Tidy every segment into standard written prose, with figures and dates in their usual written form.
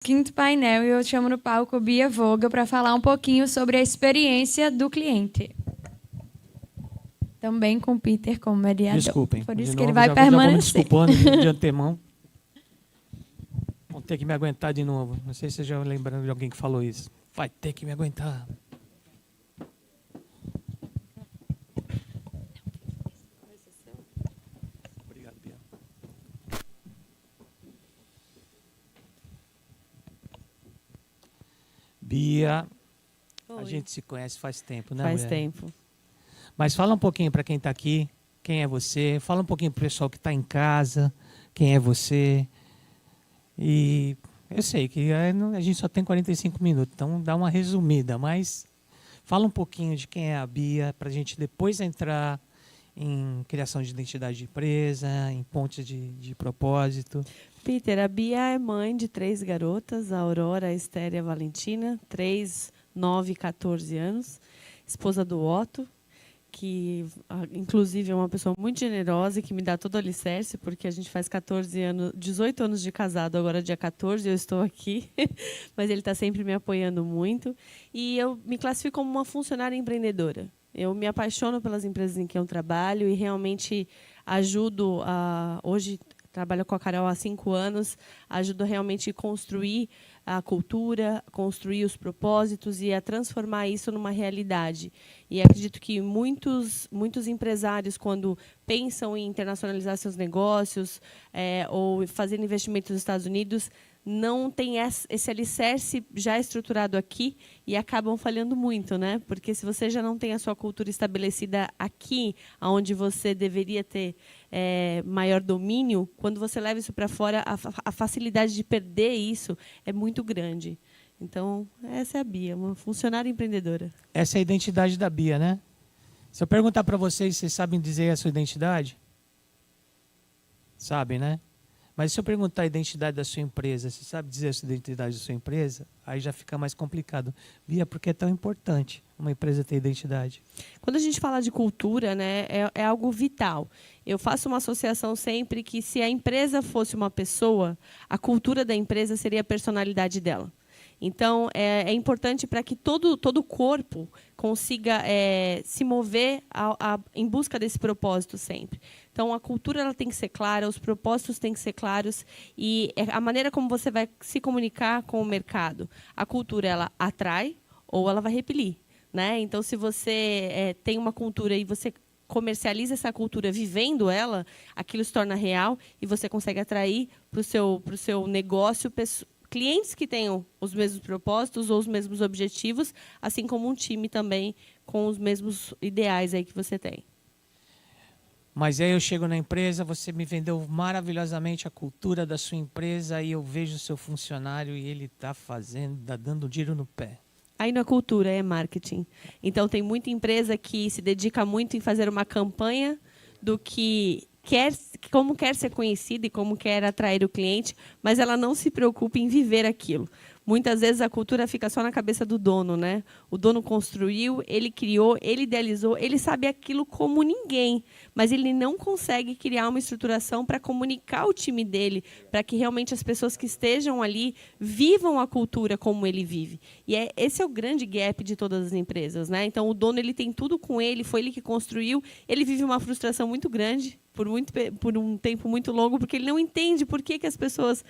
quinto painel e eu chamo no palco Bia Voga para falar um pouquinho sobre a experiência do cliente. Também com o Peter como mediador. Desculpem. Por isso de que ele novo, vai já permanecer. vou me desculpando de antemão. Vão ter que me aguentar de novo. Não sei se vocês já lembram de alguém que falou isso. Vai ter que me aguentar. Obrigado, Bia. Bia, a gente se conhece faz tempo, né, Faz mulher? tempo. Mas fala um pouquinho para quem está aqui, quem é você. Fala um pouquinho para o pessoal que está em casa, quem é você. E eu sei que a gente só tem 45 minutos, então dá uma resumida, mas fala um pouquinho de quem é a Bia, para a gente depois entrar em criação de identidade de empresa, em pontes de propósito. Peter, a Bia é mãe de 3 garotas, a Aurora, a Esther e a Valentina, 3, 9 e 14 anos, esposa do Otto, que inclusive é uma pessoa muito generosa e que me dá todo o alicerce, porque a gente faz 18 anos de casado, agora dia 14 eu estou aqui, mas ele está sempre me apoiando muito. E eu me classifico como uma funcionária empreendedora. Eu me apaixono pelas empresas em que eu trabalho e realmente ajudo hoje trabalho com a Carol há 5 anos, ajudo realmente a construir a cultura, construir os propósitos e a transformar isso numa realidade. E acredito que muitos empresários, quando pensam em internacionalizar seus negócios ou fazer investimentos nos Estados Unidos, não tem esse alicerce já estruturado aqui e acabam falhando muito, né? Porque se você já não tem a sua cultura estabelecida aqui, onde você deveria ter maior domínio, quando você leva isso para fora, a facilidade de perder isso é muito grande. Então, essa é a Bia, uma funcionária empreendedora. Essa é a identidade da Bia, né? Se eu perguntar para vocês, vocês sabem dizer a sua identidade? Sabem, né? Mas se eu perguntar a identidade da sua empresa, você sabe dizer a sua identidade da sua empresa? Aí já fica mais complicado. Bia, por que é tão importante uma empresa ter identidade? Quando a gente fala de cultura, né, é algo vital. Eu faço uma associação sempre que se a empresa fosse uma pessoa, a cultura da empresa seria a personalidade dela. Então, é importante para que todo o corpo consiga se mover em busca desse propósito sempre. Então, a cultura ela tem que ser clara, os propósitos têm que ser claros e a maneira como você vai se comunicar com o mercado. A cultura ela atrai ou ela vai repelir, né? Então, se você tem uma cultura e você comercializa essa cultura vivendo ela, aquilo se torna real e você consegue atrair para o seu negócio clientes que tenham os mesmos propósitos ou os mesmos objetivos, assim como um time também com os mesmos ideais aí que você tem. Mas aí eu chego na empresa, você me vendeu maravilhosamente a cultura da sua empresa e eu vejo o seu funcionário e ele está dando tiro no pé. Aí não é cultura, é marketing. Então tem muita empresa que se dedica muito em fazer uma campanha do que como quer ser conhecida e como quer atrair o cliente, mas ela não se preocupa em viver aquilo. Muitas vezes a cultura fica só na cabeça do dono, né? O dono construiu, ele criou, ele idealizou, ele sabe aquilo como ninguém, mas ele não consegue criar uma estruturação para comunicar o time dele, para que realmente as pessoas que estejam ali vivam a cultura como ele vive. E esse é o grande gap de todas as empresas, né? Então o dono ele tem tudo com ele, foi ele que construiu, ele vive uma frustração muito grande por um tempo muito longo, porque ele não entende por que as pessoas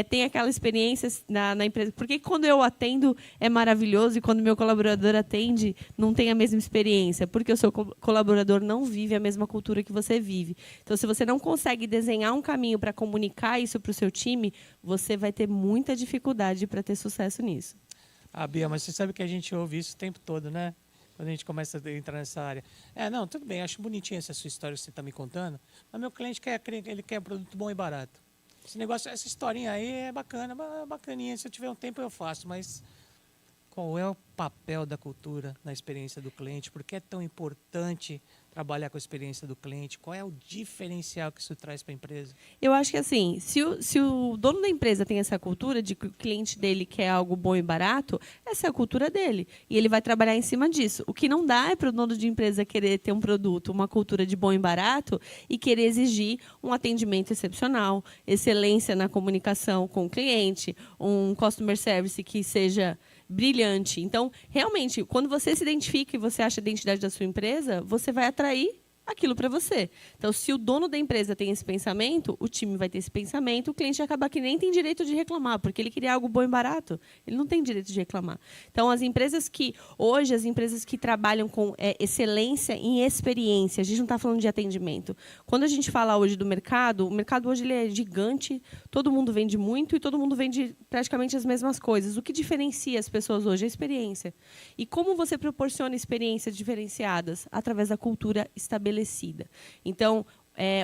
têm aquela experiência na empresa. Por que quando eu atendo é maravilhoso e quando meu colaborador atende não tem a mesma experiência? Porque o seu colaborador não vive a mesma cultura que você vive. Então, se você não consegue desenhar um caminho para comunicar isso para o seu time, você vai ter muita dificuldade para ter sucesso nisso. Ah, Bia, mas você sabe que a gente ouve isso o tempo todo, né? Quando a gente começa a entrar nessa área. Não, tudo bem, acho bonitinha essa sua história que você está me contando, mas meu cliente ele quer produto bom e barato. Esse negócio, essa historinha aí é bacana, bacaninha. Se eu tiver um tempo eu faço, mas qual é papel da cultura na experiência do cliente? Por que é tão importante trabalhar com a experiência do cliente? Qual é o diferencial que isso traz para a empresa? Eu acho que assim, se o dono da empresa tem essa cultura de que o cliente dele quer algo bom e barato, essa é a cultura dele. E ele vai trabalhar em cima disso. O que não dá é para o dono de empresa querer ter um produto, uma cultura de bom e barato e querer exigir um atendimento excepcional, excelência na comunicação com o cliente, um customer service que seja brilhante. Então, realmente, quando você se identifica e você acha a identidade da sua empresa, você vai atrair aquilo para você. Então, se o dono da empresa tem esse pensamento, o time vai ter esse pensamento, o cliente acaba que nem tem direito de reclamar, porque ele queria algo bom e barato. Ele não tem direito de reclamar. Então, as empresas que trabalham com excelência em experiência, a gente não está falando de atendimento. Quando a gente fala hoje do mercado, o mercado hoje ele é gigante, todo mundo vende muito e todo mundo vende praticamente as mesmas coisas. O que diferencia as pessoas hoje é a experiência. E como você proporciona experiências diferenciadas? Através da cultura estabelecida. Então,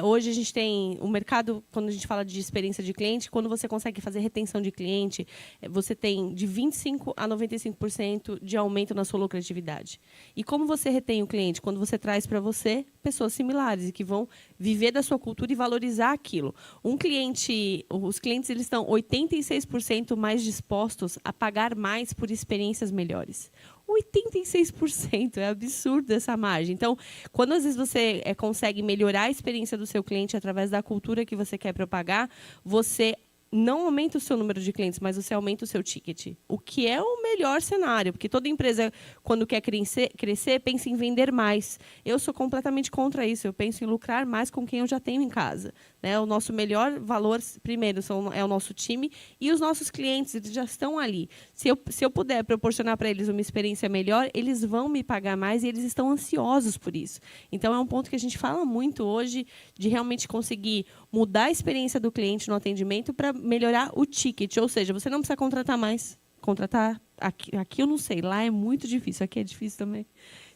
hoje a gente tem o mercado, quando a gente fala de experiência de cliente, quando você consegue fazer retenção de cliente, você tem de 25% a 95% de aumento na sua lucratividade. E como você retém o cliente? Quando você traz para você pessoas similares e que vão viver da sua cultura e valorizar aquilo. Os clientes eles estão 86% mais dispostos a pagar mais por experiências melhores. 86%, é absurdo essa margem. Então, quando às vezes você consegue melhorar a experiência do seu cliente através da cultura que você quer propagar, você não aumenta o seu número de clientes, mas você aumenta o seu ticket. O que é o melhor cenário, porque toda empresa, quando quer crescer, pensa em vender mais. Eu sou completamente contra isso. Eu penso em lucrar mais com quem eu já tenho em casa. Né? O nosso melhor valor, primeiro, é o nosso time e os nossos clientes, eles já estão ali. Se eu puder proporcionar para eles uma experiência melhor, eles vão me pagar mais e eles estão ansiosos por isso. Então, é um ponto que a gente fala muito hoje de realmente conseguir mudar a experiência do cliente no atendimento para melhorar o ticket. Ou seja, você não precisa contratar mais. Contratar, aqui eu não sei, lá é muito difícil, aqui é difícil também.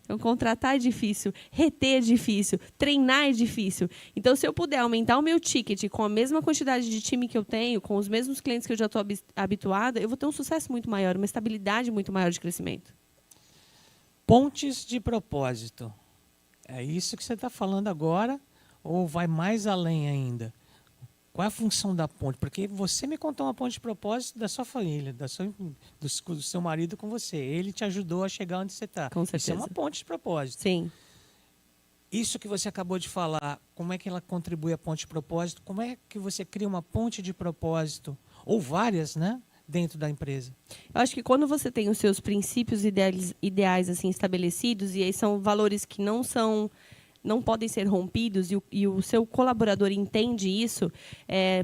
Então, contratar é difícil, reter é difícil, treinar é difícil. Então, se eu puder aumentar o meu ticket com a mesma quantidade de time que eu tenho, com os mesmos clientes que eu já estou habituada, eu vou ter um sucesso muito maior, uma estabilidade muito maior de crescimento. Pontes de propósito. É isso que você está falando agora ou vai mais além ainda? Qual é a função da ponte? Porque você me contou uma ponte de propósito da sua família, do seu marido com você. Ele te ajudou a chegar onde você está. Com certeza. Isso é uma ponte de propósito. Sim. Isso que você acabou de falar, como é que ela contribui à ponte de propósito? Como é que você cria uma ponte de propósito? Ou várias, né? Dentro da empresa. Eu acho que quando você tem os seus princípios ideais assim, estabelecidos, e aí são valores que não podem ser rompidos e o seu colaborador entende isso,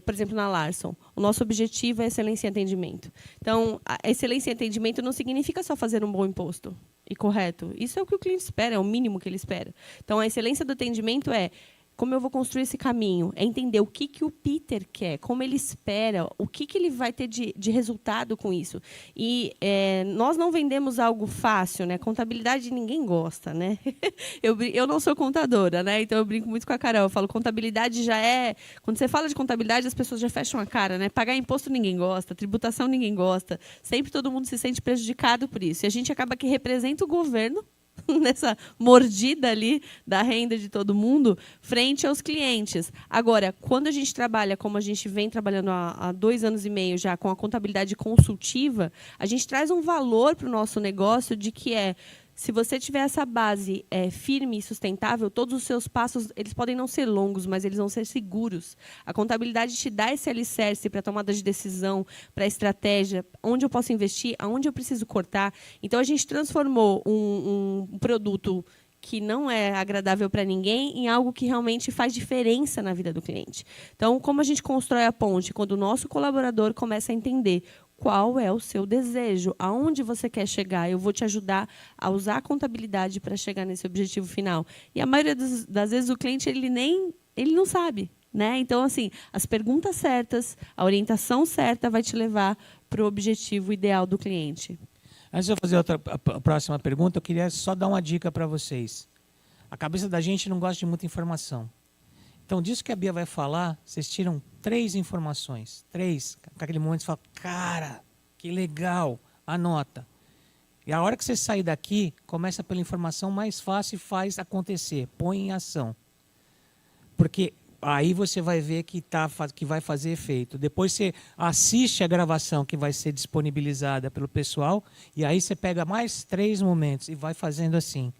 por exemplo, na Larson, o nosso objetivo é excelência em atendimento. Então, a excelência em atendimento não significa só fazer um bom imposto e correto. Isso é o que o cliente espera, é o mínimo que ele espera. Então, a excelência do atendimento é como eu vou construir esse caminho, é entender o que o Peter quer, como ele espera, o que ele vai ter de resultado com isso. E nós não vendemos algo fácil, né? Contabilidade ninguém gosta, né? Eu não sou contadora, né? Então eu brinco muito com a Carol. Eu falo, contabilidade já é... Quando você fala de contabilidade, as pessoas já fecham a cara, né? Pagar imposto ninguém gosta, tributação ninguém gosta. Sempre todo mundo se sente prejudicado por isso. E a gente acaba que representa o governo nessa mordida ali da renda de todo mundo frente aos clientes. Agora, quando a gente trabalha, como a gente vem trabalhando há 2 anos e meio já com a contabilidade consultiva, a gente traz um valor para o nosso negócio de que se você tiver essa base firme e sustentável, todos os seus passos eles podem não ser longos, mas eles vão ser seguros. A contabilidade te dá esse alicerce para tomada de decisão, para estratégia, onde eu posso investir, aonde eu preciso cortar. Então, a gente transformou um produto que não é agradável para ninguém em algo que realmente faz diferença na vida do cliente. Então, como a gente constrói a ponte? Quando o nosso colaborador começa a entender qual é o seu desejo, aonde você quer chegar. Eu vou te ajudar a usar a contabilidade para chegar nesse objetivo final. E a maioria das vezes o cliente ele não sabe, né? Então, assim, as perguntas certas, a orientação certa vai te levar para o objetivo ideal do cliente. Antes de eu fazer a próxima pergunta, eu queria só dar uma dica para vocês. A cabeça da gente não gosta de muita informação. Então, disso que a Bia vai falar, vocês tiram 3 informações. 3. Naquele momento você fala, cara, que legal, anota. E a hora que você sair daqui, começa pela informação mais fácil e faz acontecer, põe em ação. Porque aí você vai ver que vai fazer efeito. Depois você assiste a gravação que vai ser disponibilizada pelo pessoal e aí você pega mais 3 momentos e vai fazendo assim.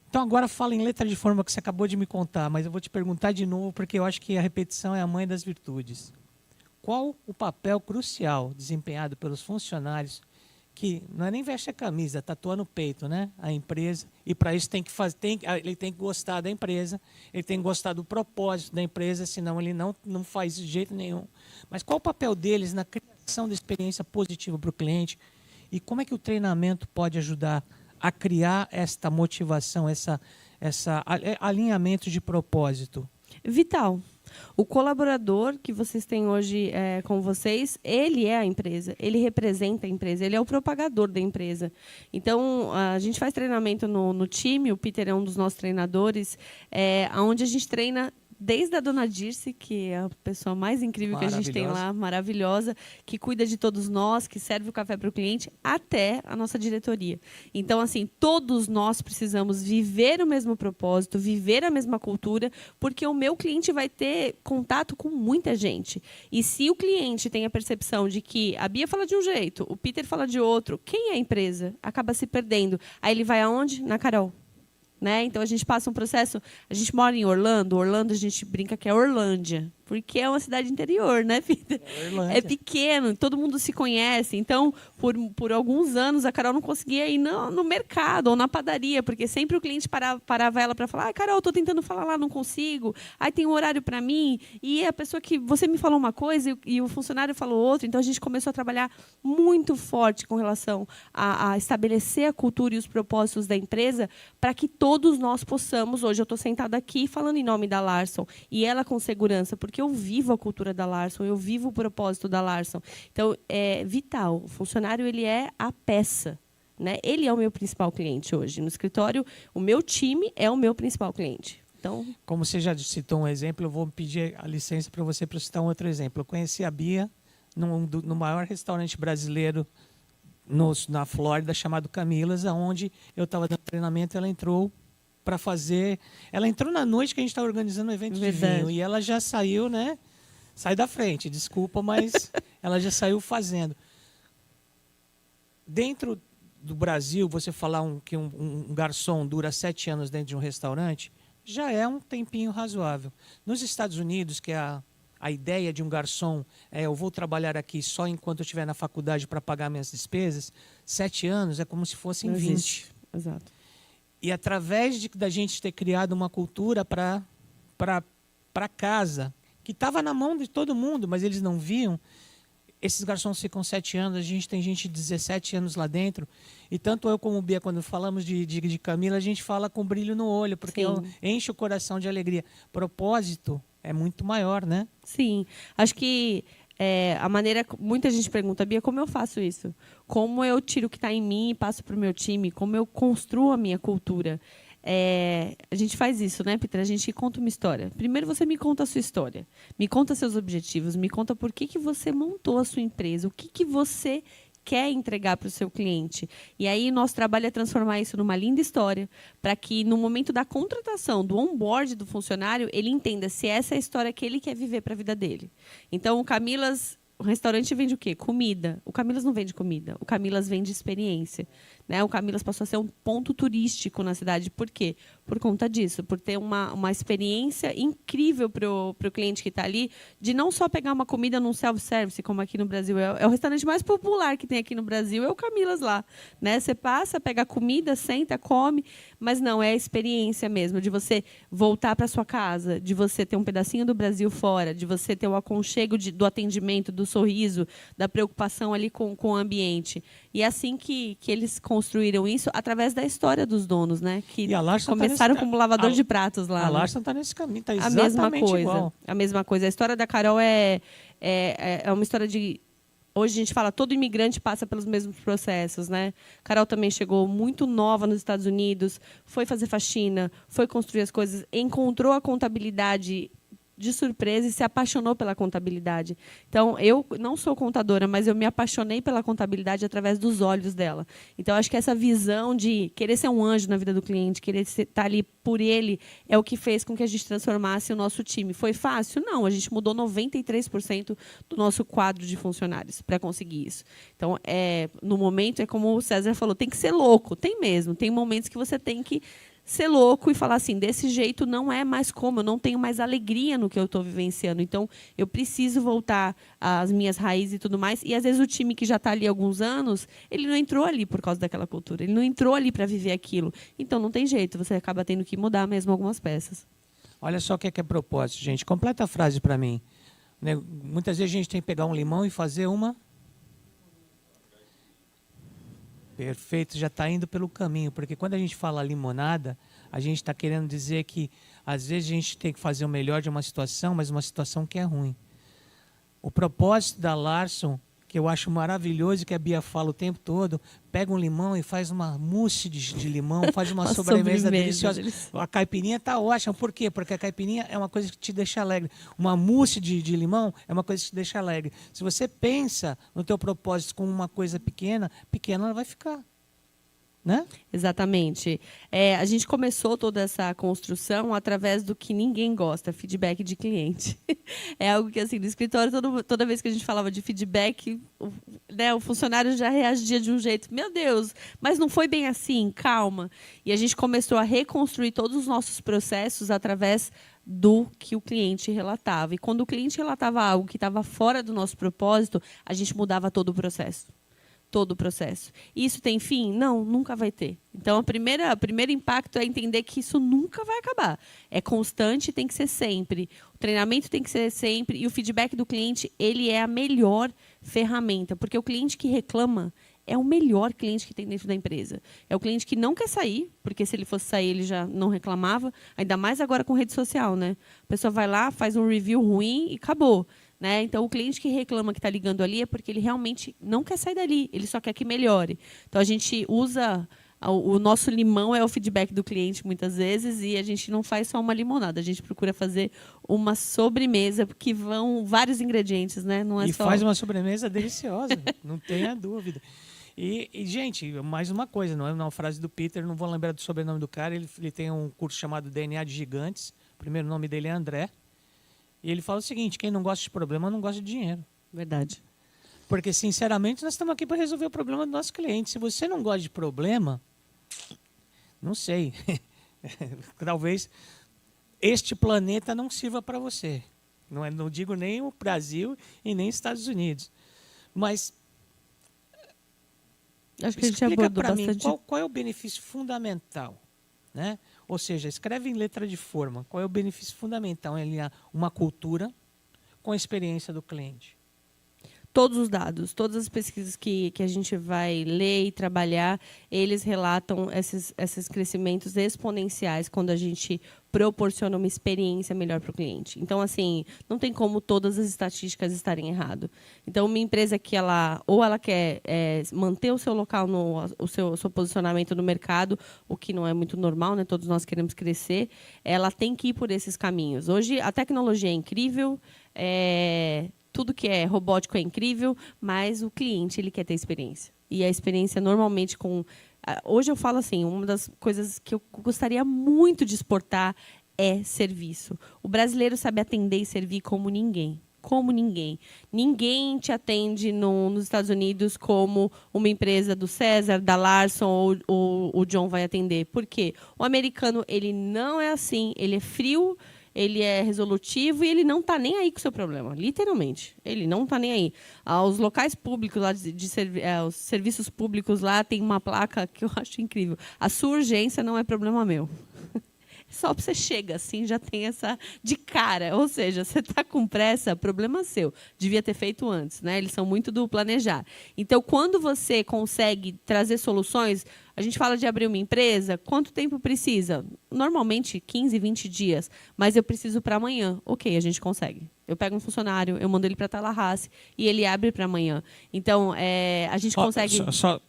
Então agora fala em letra de forma que você acabou de me contar, mas eu vou te perguntar de novo porque eu acho que a repetição é a mãe das virtudes. Qual o papel crucial desempenhado pelos funcionários que não é nem veste a camisa, tatua no peito, né? A empresa, e para isso ele tem que gostar da empresa, ele tem que gostar do propósito da empresa, senão ele não faz de jeito nenhum. Mas qual o papel deles na criação da experiência positiva para o cliente e como é que o treinamento pode ajudar a criar esta motivação, essa alinhamento de propósito? Vital. O colaborador que vocês têm hoje com vocês, ele é a empresa, ele representa a empresa, ele é o propagador da empresa. Então, a gente faz treinamento no time, o Peter é um dos nossos treinadores, onde a gente treina desde a dona Dirce, que é a pessoa mais incrível que a gente tem lá, maravilhosa, que cuida de todos nós, que serve o café para o cliente, até a nossa diretoria. Então, assim, todos nós precisamos viver o mesmo propósito, viver a mesma cultura, porque o meu cliente vai ter contato com muita gente. E se o cliente tem a percepção de que a Bia fala de um jeito, o Peter fala de outro, quem é a empresa? Acaba se perdendo. Aí ele vai aonde? Na Carol. Né? Então, a gente passa um processo... A gente mora em Orlando. Orlando, a gente brinca que é Orlândia. Porque é uma cidade interior, né, Peter? É pequeno, todo mundo se conhece. Então, por alguns anos, a Carol não conseguia ir no mercado ou na padaria, porque sempre o cliente parava ela para falar: Carol, estou tentando falar lá, não consigo. Aí tem um horário para mim. E a pessoa que... Você me falou uma coisa e o funcionário falou outra. Então, a gente começou a trabalhar muito forte com relação a estabelecer a cultura e os propósitos da empresa para que todos nós possamos... Hoje eu estou sentada aqui falando em nome da Larson. E ela com segurança, porque eu vivo a cultura da Larson, eu vivo o propósito da Larson. Então, é vital. O funcionário, ele é a peça, né? Ele é o meu principal cliente hoje. No escritório, o meu time é o meu principal cliente. Então, como você já citou um exemplo, eu vou pedir a licença para você para citar um outro exemplo. Eu conheci a Bia no maior restaurante brasileiro na Flórida, chamado Camilas, onde eu estava dando treinamento e ela entrou para fazer... Ela entrou na noite que a gente estava organizando um evento de vinho e ela já saiu, né? Sai da frente, desculpa, mas ela já saiu fazendo. Dentro do Brasil, você falar que um garçom dura 7 anos dentro de um restaurante, já é um tempinho razoável. Nos Estados Unidos, que é a ideia de um garçom eu vou trabalhar aqui só enquanto eu estiver na faculdade para pagar minhas despesas, 7 anos é como se fossem 20. Exato. E através da gente ter criado uma cultura para casa, que estava na mão de todo mundo, mas eles não viam, esses garçons ficam 7 anos, a gente tem gente de 17 anos lá dentro. E tanto eu como o Bia, quando falamos de Camila, a gente fala com brilho no olho, porque enche o coração de alegria. Propósito é muito maior, né? Sim. Acho que a maneira... Muita gente pergunta: Bia, como eu faço isso? Como eu tiro o que está em mim e passo para o meu time? Como eu construo a minha cultura? A gente faz isso, né, Peter? A gente conta uma história. Primeiro você me conta a sua história. Me conta seus objetivos. Me conta por que você montou a sua empresa. O que você quer entregar para o seu cliente. E aí, nosso trabalho é transformar isso numa linda história, para que, no momento da contratação, do onboard do funcionário, ele entenda se essa é a história que ele quer viver para a vida dele. Então, o restaurante vende o quê? Comida. O Camilas não vende comida. O Camilas vende experiência. Né? O Camilas passou a ser um ponto turístico na cidade. Por quê? Por conta disso. Por ter uma experiência incrível para o cliente que está ali, de não só pegar uma comida num self-service, como aqui no Brasil. É o restaurante mais popular que tem aqui no Brasil, é o Camilas lá. Né? Você passa, pega a comida, senta, come, mas não, é a experiência mesmo, de você voltar para sua casa, de você ter um pedacinho do Brasil fora, de você ter o aconchego do atendimento, do sorriso, da preocupação ali com o ambiente. E é assim que eles construíram isso, através da história dos donos, né? Que começaram como lavador de pratos lá. A Larson está nesse caminho, está exatamente a mesma coisa, igual. A mesma coisa. A história da Carol é uma história de... Hoje a gente fala, todo imigrante passa pelos mesmos processos, né? Carol também chegou muito nova nos Estados Unidos, foi fazer faxina, foi construir as coisas, encontrou a contabilidade de surpresa e se apaixonou pela contabilidade. Então, eu não sou contadora, mas eu me apaixonei pela contabilidade através dos olhos dela. Então, acho que essa visão de querer ser um anjo na vida do cliente, querer estar ali por ele, é o que fez com que a gente transformasse o nosso time. Foi fácil? Não, a gente mudou 93% do nosso quadro de funcionários para conseguir isso. Então, no momento, é como o César falou, tem que ser louco, tem mesmo. Tem momentos que você tem que ser louco e falar assim, desse jeito não é mais como, eu não tenho mais alegria no que eu estou vivenciando. Então, eu preciso voltar às minhas raízes e tudo mais. E, às vezes, o time que já está ali há alguns anos, ele não entrou ali por causa daquela cultura. Ele não entrou ali para viver aquilo. Então, não tem jeito. Você acaba tendo que mudar mesmo algumas peças. Olha só o que é propósito, gente. Completa a frase para mim. Muitas vezes a gente tem que pegar um limão e fazer uma... Perfeito, já está indo pelo caminho, porque quando a gente fala limonada, a gente está querendo dizer que às vezes a gente tem que fazer o melhor de uma situação, mas uma situação que é ruim. O propósito da Larson, que eu acho maravilhoso, que a Bia fala o tempo todo, pega um limão e faz uma mousse de limão, faz uma sobremesa deliciosa. A caipirinha está ótima. Por quê? Porque a caipirinha é uma coisa que te deixa alegre. Uma mousse de limão é uma coisa que te deixa alegre. Se você pensa no teu propósito como uma coisa pequena, pequena ela vai ficar. Né? Exatamente. A gente começou toda essa construção através do que ninguém gosta, feedback de cliente. É algo que, assim, no escritório, toda vez que a gente falava de feedback, o funcionário já reagia de um jeito, meu Deus, mas não foi bem assim, calma. E a gente começou a reconstruir todos os nossos processos através do que o cliente relatava. E quando o cliente relatava algo que estava fora do nosso propósito, a gente mudava todo o processo. Todo o processo. E isso tem fim? Não, nunca vai ter. Então, o primeiro impacto é entender que isso nunca vai acabar. É constante, tem que ser sempre. O treinamento tem que ser sempre. E o feedback do cliente, ele é a melhor ferramenta. Porque o cliente que reclama é o melhor cliente que tem dentro da empresa. É o cliente que não quer sair, porque se ele fosse sair, ele já não reclamava. Ainda mais agora com rede social, né? A pessoa vai lá, faz um review ruim e acabou. Né? Então, o cliente que reclama que está ligando ali é porque ele realmente não quer sair dali, ele só quer que melhore. Então, a gente usa... O nosso limão é o feedback do cliente, muitas vezes, e a gente não faz só uma limonada, a gente procura fazer uma sobremesa, porque vão vários ingredientes, né? Não é e só... faz uma sobremesa deliciosa, não tenha dúvida. E, gente, mais uma coisa, não é uma frase do Peter, não vou lembrar do sobrenome do cara, ele tem um curso chamado DNA de Gigantes, o primeiro nome dele é André, e ele fala o seguinte, quem não gosta de problema não gosta de dinheiro. Verdade. Porque, sinceramente, nós estamos aqui para resolver o problema do nosso cliente. Se você não gosta de problema, não sei, talvez este planeta não sirva para você. Não digo nem o Brasil e nem os Estados Unidos. Mas acho que a gente explica abordou para mim bastante. qual é o benefício fundamental, né? Ou seja, escreve em letra de forma. Qual é o benefício fundamental em alinhar uma cultura com a experiência do cliente? Todos os dados, todas as pesquisas que a gente vai ler e trabalhar, eles relatam esses crescimentos exponenciais quando a gente proporciona uma experiência melhor para o cliente. Então, assim, não tem como todas as estatísticas estarem erradas. Então, uma empresa que ela quer manter o seu local, o seu posicionamento no mercado, o que não é muito normal, né? Todos nós queremos crescer, ela tem que ir por esses caminhos. Hoje, a tecnologia é incrível, tudo que é robótico é incrível, mas o cliente ele quer ter experiência. E a experiência normalmente com... Hoje eu falo assim, uma das coisas que eu gostaria muito de exportar é serviço. O brasileiro sabe atender e servir como ninguém. Como ninguém. Ninguém te atende nos Estados Unidos como uma empresa do César, da Larson ou o John vai atender. Por quê? O americano ele não é assim, ele é frio, ele é resolutivo e ele não está nem aí com o seu problema, literalmente. Ele não está nem aí. Os locais públicos, lá os serviços públicos lá, tem uma placa que eu acho incrível. A sua urgência não é problema meu. Só você chega assim, já tem essa de cara. Ou seja, você está com pressa, problema seu. Devia ter feito antes, né? Eles são muito do planejar. Então, quando você consegue trazer soluções, A gente fala de abrir uma empresa, quanto tempo precisa? Normalmente 15, 20 dias, mas eu preciso para amanhã. Ok, a gente consegue. Eu pego um funcionário, eu mando ele para Tallahassee e ele abre para amanhã. Então, a gente consegue...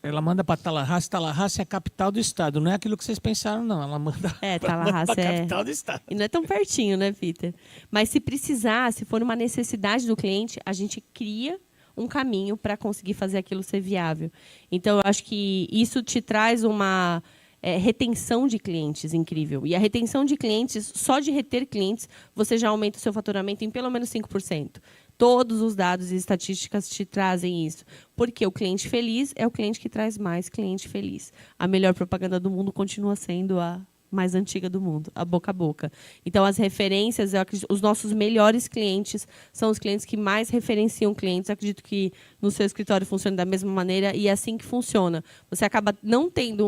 Ela manda para Tallahassee. Tallahassee é a capital do estado. Não é aquilo que vocês pensaram, não. Ela manda Tallahassee para a capital do estado. E não é tão pertinho, né, Peter? Mas se precisar, se for uma necessidade do cliente, a gente cria um caminho para conseguir fazer aquilo ser viável. Então, eu acho que isso te traz uma... retenção de clientes incrível. E a retenção de clientes, só de reter clientes, você já aumenta o seu faturamento em pelo menos 5%. Todos os dados e estatísticas te trazem isso. Porque o cliente feliz é o cliente que traz mais cliente feliz. A melhor propaganda do mundo continua sendo a mais antiga do mundo, a boca a boca. Então, as referências, os nossos melhores clientes são os clientes que mais referenciam clientes. Eu acredito que no seu escritório funciona da mesma maneira e é assim que funciona. Você acaba não tendo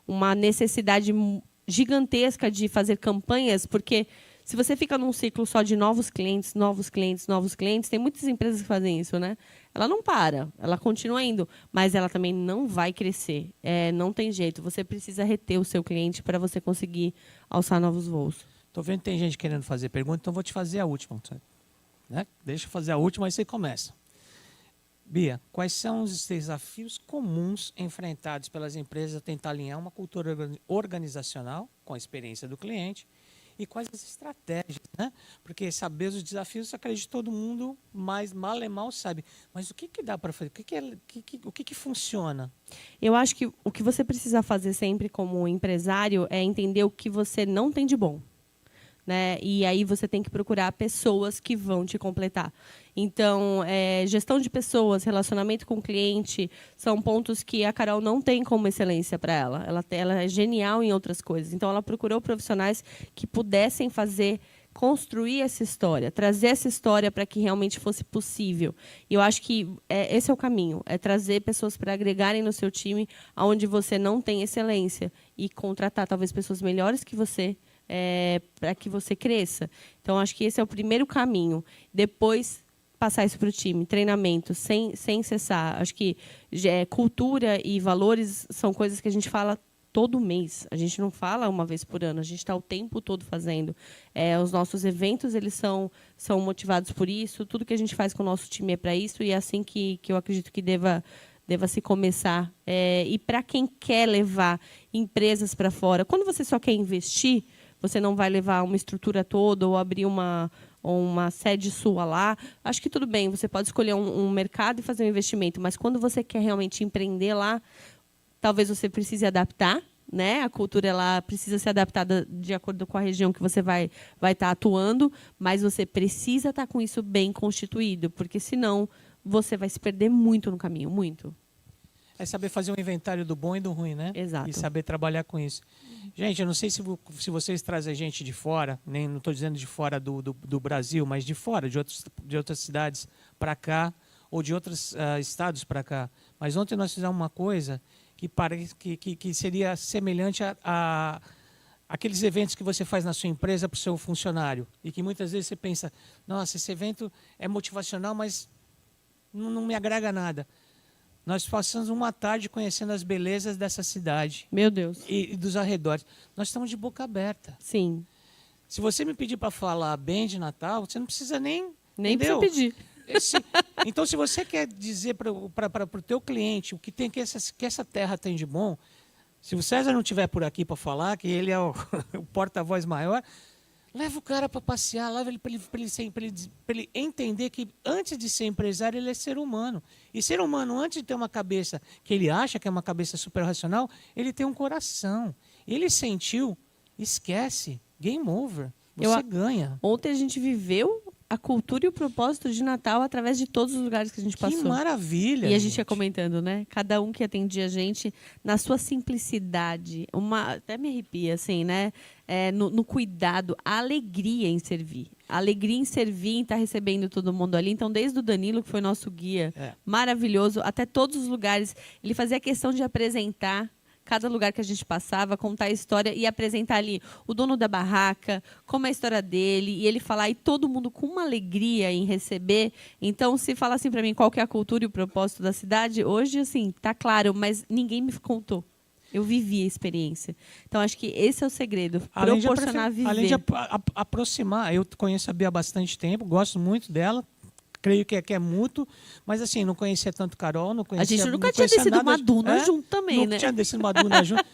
uma necessidade gigantesca de fazer campanhas, porque se você fica num ciclo só de novos clientes, tem muitas empresas que fazem isso, né? Ela não para, ela continua indo, mas ela também não vai crescer. Não tem jeito, você precisa reter o seu cliente para você conseguir alçar novos voos. Estou vendo que tem gente querendo fazer pergunta, então vou te fazer a última. Né? Deixa eu fazer a última, aí você começa. Bia, quais são os desafios comuns enfrentados pelas empresas a tentar alinhar uma cultura organizacional com a experiência do cliente? E quais as estratégias, né? Porque saber os desafios, acredito que todo mundo, mas mal e mal sabe. Mas o que dá para fazer? O que funciona? Eu acho que o que você precisa fazer sempre como empresário é entender o que você não tem de bom. Né? E aí você tem que procurar pessoas que vão te completar. Então, gestão de pessoas, relacionamento com o cliente, são pontos que a Carol não tem como excelência para ela. Ela é genial em outras coisas. Então, ela procurou profissionais que pudessem construir essa história, trazer essa história para que realmente fosse possível. E eu acho que esse é o caminho, é trazer pessoas para agregarem no seu time onde você não tem excelência e contratar talvez pessoas melhores que você, para que você cresça. Então, acho que esse é o primeiro caminho. Depois, passar isso para o time, treinamento, sem cessar. Acho que cultura e valores são coisas que a gente fala todo mês. A gente não fala uma vez por ano, a gente está o tempo todo fazendo. Os nossos eventos eles são motivados por isso, tudo que a gente faz com o nosso time é para isso, e é assim que eu acredito que deva se começar. E para quem quer levar empresas para fora, quando você só quer investir, você não vai levar uma estrutura toda ou abrir uma sede sua lá. Acho que tudo bem, você pode escolher um mercado e fazer um investimento, mas quando você quer realmente empreender lá, talvez você precise adaptar, né? A cultura ela precisa ser adaptada de acordo com a região que você vai estar atuando, mas você precisa estar com isso bem constituído, porque senão você vai se perder muito no caminho, muito. É saber fazer um inventário do bom e do ruim, né? Exato. E saber trabalhar com isso. Gente, eu não sei se vocês trazem gente de fora, nem não estou dizendo de fora do Brasil, mas de fora, de outras cidades para cá, ou de outros estados para cá. Mas ontem nós fizemos uma coisa que parece que seria semelhante a aqueles eventos que você faz na sua empresa para o seu funcionário. E que muitas vezes você pensa, nossa, esse evento é motivacional, mas não me agrega nada. Nós passamos uma tarde conhecendo as belezas dessa cidade. Meu Deus. E dos arredores. Nós estamos de boca aberta. Sim. Se você me pedir para falar bem de Natal, você não precisa nem precisa pedir. Então, se você quer dizer para o teu cliente o que tem que essa terra tem de bom, se o César não estiver por aqui para falar, que ele é o porta-voz maior, leva o cara para passear, leva ele para ele entender que antes de ser empresário, ele é ser humano. E ser humano, antes de ter uma cabeça que ele acha que é uma cabeça super racional, ele tem um coração. Ele sentiu, esquece, game over. Você ganha. Ontem a gente viveu a cultura e o propósito de Natal através de todos os lugares que a gente passou. Que maravilha! E a gente ia comentando, né? Cada um que atendia a gente na sua simplicidade, até me arrepia, assim, né? No cuidado, a alegria em servir. A alegria em servir, em estar recebendo todo mundo ali. Então, desde o Danilo, que foi nosso guia, maravilhoso, até todos os lugares, ele fazia questão de apresentar cada lugar que a gente passava, contar a história e apresentar ali o dono da barraca, como é a história dele, e ele falar, e todo mundo com uma alegria em receber. Então, se fala assim para mim qual que é a cultura e o propósito da cidade, hoje, assim, tá claro, mas ninguém me contou. Eu vivi a experiência. Então, acho que esse é o segredo. Além de Proporcionar viver. Além de aproximar, eu conheço a Bia há bastante tempo, gosto muito dela, creio que é mútuo, mas assim, não conhecia tanto Carol, não conhecia... A gente nunca não tinha conhecia descido nada, uma duna junto também, nunca né? tinha descido uma duna junto.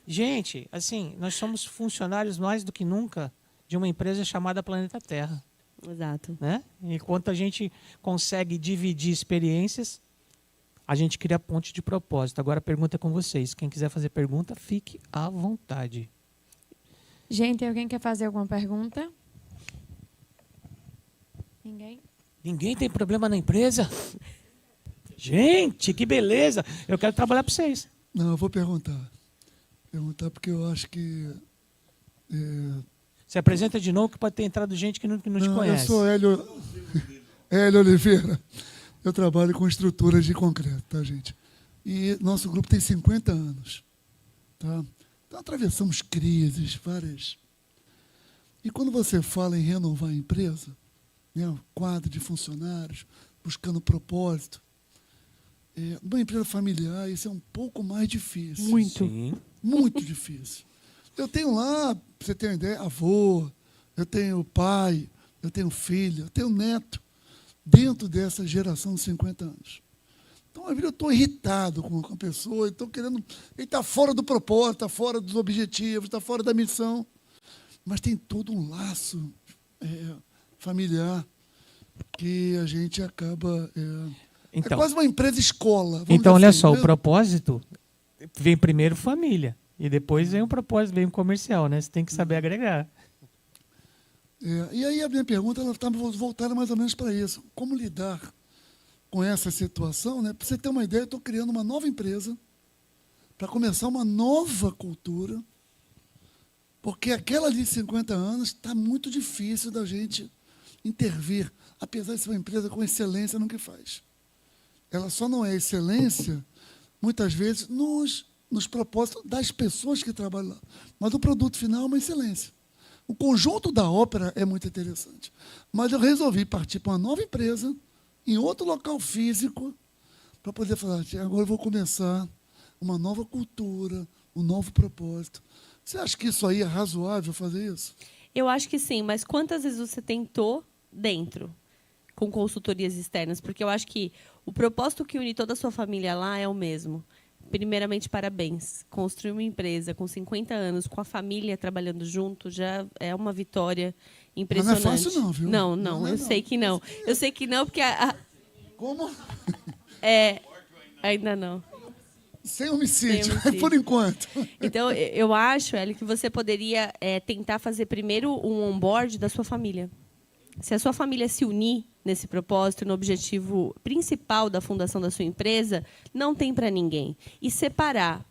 Gente, assim, nós somos funcionários mais do que nunca de uma empresa chamada Planeta Terra. Exato. Né? Enquanto a gente consegue dividir experiências, a gente cria ponte de propósito. Agora a pergunta é com vocês. Quem quiser fazer pergunta, fique à vontade. Gente, alguém quer fazer alguma pergunta? Ninguém? Ninguém tem problema na empresa? Gente, que beleza! Eu quero trabalhar para vocês. Não, eu vou perguntar. Perguntar porque eu acho que... Se apresenta de novo, que pode ter entrado gente que não te conhece. Eu sou Hélio Oliveira. Eu trabalho com estruturas de concreto, tá, gente? E nosso grupo tem 50 anos. Tá? Então, atravessamos crises, várias. E quando você fala em renovar a empresa, né, quadro de funcionários, buscando propósito, numa empresa familiar, isso é um pouco mais difícil. Muito. Sim. Muito difícil. Eu tenho lá, para você ter uma ideia, avô, eu tenho pai, eu tenho filho, eu tenho neto, dentro dessa geração de 50 anos. Então, às vezes, eu estou irritado com a pessoa, estou querendo... Ele está fora do propósito, está fora dos objetivos, está fora da missão. Mas tem todo um laço familiar que a gente acaba... Então, é quase uma empresa escola. Então, olha assim, só, o propósito vem primeiro família. E depois vem o propósito, vem o comercial, né? Você tem que saber agregar. E aí a minha pergunta está voltada mais ou menos para isso. Como lidar com essa situação? Né? Para você ter uma ideia, eu estou criando uma nova empresa para começar uma nova cultura, porque aquela de 50 anos está muito difícil da gente intervir, apesar de ser uma empresa com excelência no que faz. Ela só não é excelência, muitas vezes, nos propósitos das pessoas que trabalham lá. Mas o produto final é uma excelência. O conjunto da ópera é muito interessante. Mas eu resolvi partir para uma nova empresa, em outro local físico, para poder falar, agora eu vou começar uma nova cultura, um novo propósito. Você acha que isso aí é razoável fazer isso? Eu acho que sim, mas quantas vezes você tentou dentro, com consultorias externas? Porque eu acho que o propósito que une toda a sua família lá é o mesmo. Primeiramente, parabéns. Construir uma empresa com 50 anos, com a família trabalhando junto, já é uma vitória impressionante. Não é fácil não, viu? Não, eu sei que não. Eu sei que não, porque... Como? Ainda não. Sem homicídio, Sem homicídio. por enquanto. Então, eu acho, Eli, que você poderia tentar fazer primeiro um onboard da sua família. Se a sua família se unir nesse propósito, no objetivo principal da fundação da sua empresa, não tem para ninguém. E separar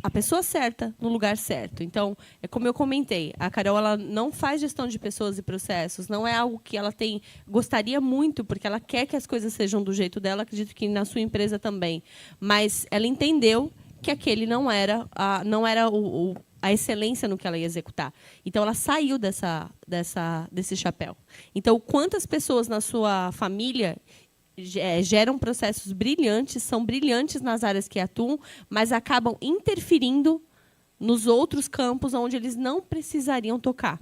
a pessoa certa no lugar certo. Então, é como eu comentei, a Carol ela não faz gestão de pessoas e processos, não é algo que ela gostaria muito, porque ela quer que as coisas sejam do jeito dela, acredito que na sua empresa também. Mas ela entendeu que aquele não era a excelência no que ela ia executar. Então, ela saiu desse chapéu. Então, quantas pessoas na sua família geram processos brilhantes, são brilhantes nas áreas que atuam, mas acabam interferindo nos outros campos onde eles não precisariam tocar.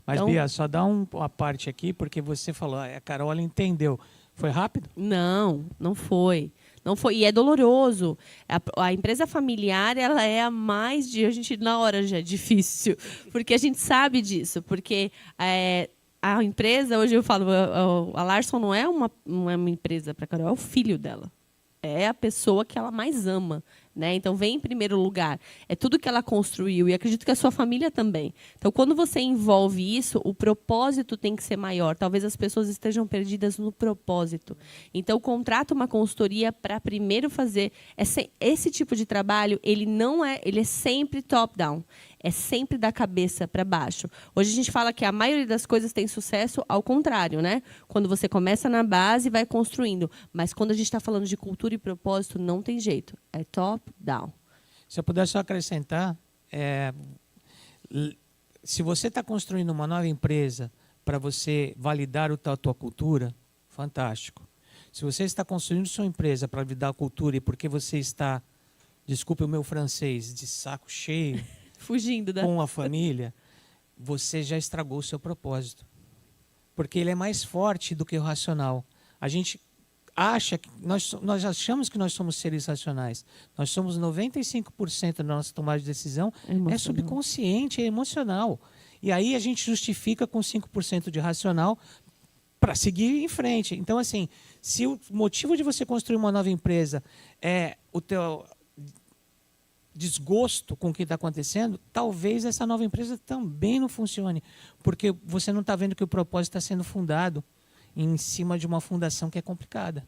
Mas, Então, Bia, só dá uma parte aqui, porque você falou, a Carol ela entendeu. Foi rápido? Não foi. Não foi, e é doloroso. A empresa familiar, ela é a mais de... A gente, na hora, já é difícil, porque a gente sabe disso. Porque a empresa, hoje eu falo, a Larson não é uma empresa para a Carol, é o filho dela. É a pessoa que ela mais ama. Né? Então, vem em primeiro lugar. É tudo que ela construiu, e acredito que a sua família também. Então, quando você envolve isso, o propósito tem que ser maior. Talvez as pessoas estejam perdidas no propósito. Então, contrata uma consultoria para primeiro fazer esse tipo de trabalho. Ele é sempre top-down. É sempre da cabeça para baixo. Hoje a gente fala que a maioria das coisas tem sucesso ao contrário, né? Quando você começa na base e vai construindo. Mas quando a gente está falando de cultura e propósito, não tem jeito. É top-down. Se eu puder só acrescentar, se você está construindo uma nova empresa para você validar a tua cultura, fantástico. Se você está construindo sua empresa para validar a cultura e porque você está desculpe o meu francês, de saco cheio, Fugindo da... com a família, você já estragou o seu propósito. Porque ele é mais forte do que o racional. A gente acha que nós achamos que nós somos seres racionais. Nós somos 95% da nossa tomada de decisão é subconsciente, é emocional. E aí a gente justifica com 5% de racional para seguir em frente. Então, assim, se o motivo de você construir uma nova empresa é o teu desgosto com o que está acontecendo, talvez essa nova empresa também não funcione, porque você não está vendo que o propósito está sendo fundado em cima de uma fundação que é complicada.